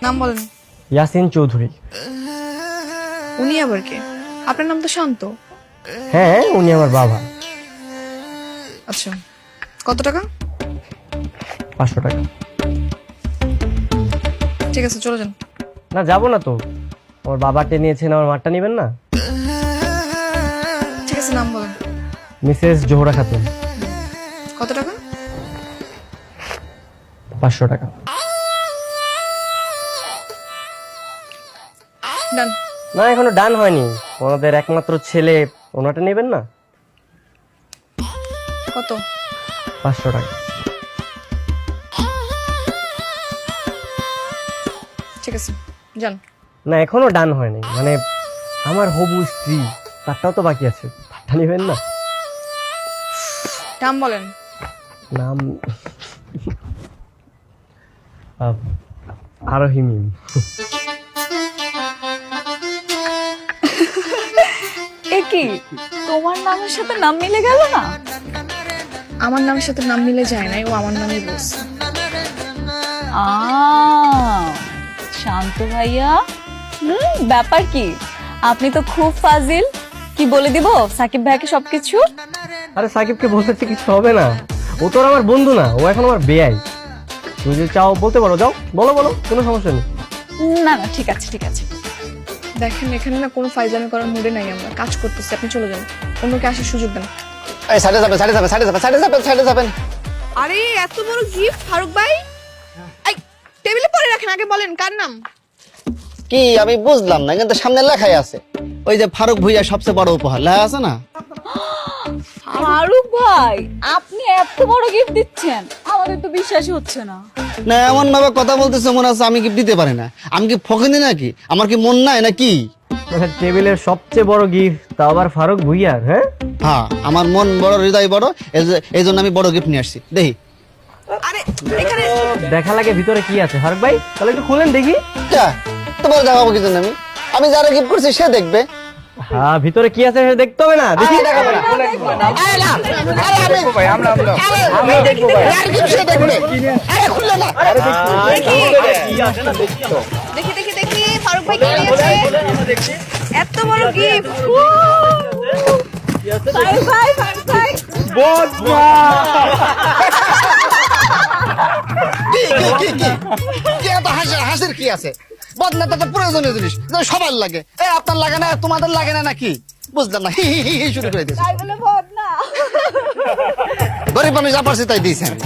নাম বলেন। ইয়াসিন চৌধুরী। উনি আবার কে? আপনার নাম তো শান্ত। হ্যাঁ, উনি আমার বাবা। আচ্ছা, কত টাকা? 500 টাকা। ঠিক আছে, চলে যান। না, যাবো না তো। আমার বাবাকে নিয়েছেন, আমার মারটা নেবেন না? ঠিক আছে, নাম বলেন। মিসেস জোহরা খাতুন। কত টাকা? 500 টাকা। ডান। না, এখনো ডান হয়নি। ওনাদের একমাত্র ছেলে, ওনাটা নেবেন না? কত? 500 টাকা। ঠিক আছে, যান। না, এখনো ডান হয়নি। মানে আমার হবু স্ত্রী, তারটাও তো বাকি আছে। তারটা নেবেন না? নাম বলেন। নাম আরোহী মিম। এ কি, তোমার নামের সাথে নাম মিলে গেল না? আমার নামের সাথে নাম মিলে যায় নাই, ও আমার নামই বলছে। শান্ত ভাইয়া, ব্যাপার কি? আপনি তো খুব ফাজিল। কি বলে দিব সাকিব ভাইকে সবকিছু? আরে সাকিবকে বলতে কিছু হবে না, ও তো আর আমার বন্ধু না, ও এখন আমার বেয়াই। তুমি যদি চাও বলতে পারো, যাও বলো বলো, কোনো সমস্যা নেই। না না, ঠিক আছে ঠিক আছে। দেখেন, এখানে না কোনো ফাইজলামি করার মুডে নাই, আমরা কাজ করতেছি। আপনি চলে যান, অন্যকে আসার সুযোগ দেন। এই সাইডে যাবেন। আরে এত বড় গিফট ফারুক ভাই, এই টেবিলে পরে রাখেন। আগে বলেন কার নাম? কি আমি বুঝলাম না, কিন্তু সামনে লেখাই আছে, ওই যে ফারুক ভুইয়া সবচেয়ে বড় উপহার লেখা আছে না? ফারুক ভাই, আপনি এত বড় গিফট দিচ্ছেন, আমাদের তো বিশ্বাসই হচ্ছে না। না, এমন ভাবে কথা বলতেছে মনে হচ্ছে আমি গিফট দিতে পারি না। আমি কি ফকিনি নাকি? আমার কি মন নাই নাকি? টেবিলের সবচেয়ে বড় গিফট, তা আবার ফারুক ভুইয়ার? হ্যাঁ হ্যাঁ, আমার মন বড়, হৃদয় বড়, এই জন্য আমি বড় গিফট নিয়ে আসছি। দেখি আরে এখানে দেখা লাগে ভিতরে কি আছে। ফারুক ভাই, তাহলে একটু খুলেন দেখি। তোমার দেখাবো কিছু না, আমি যারা গিফট করছি সে দেখবে। হ্যাঁ, ভিতরে কি আছে সেটা দেখতে হবে না? দেখি। দেখি দেখি দেখি ফারুক ভাই কি নিয়েছে? এত বড় গিফট। ফারুক ভাই, ফারুক ভাই, কি এত হাসির কি আছে? বদনাটা তো প্রয়োজনীয় জিনিস, সবার লাগে। আপনার লাগে না, তোমাদের লাগে না নাকি? বুঝলাম না, হি হি হি হি শুরু করে দিয়েছে। তাই বলে বদ না। গরিব আমি যা পারছি তাই দিয়েছি আমি।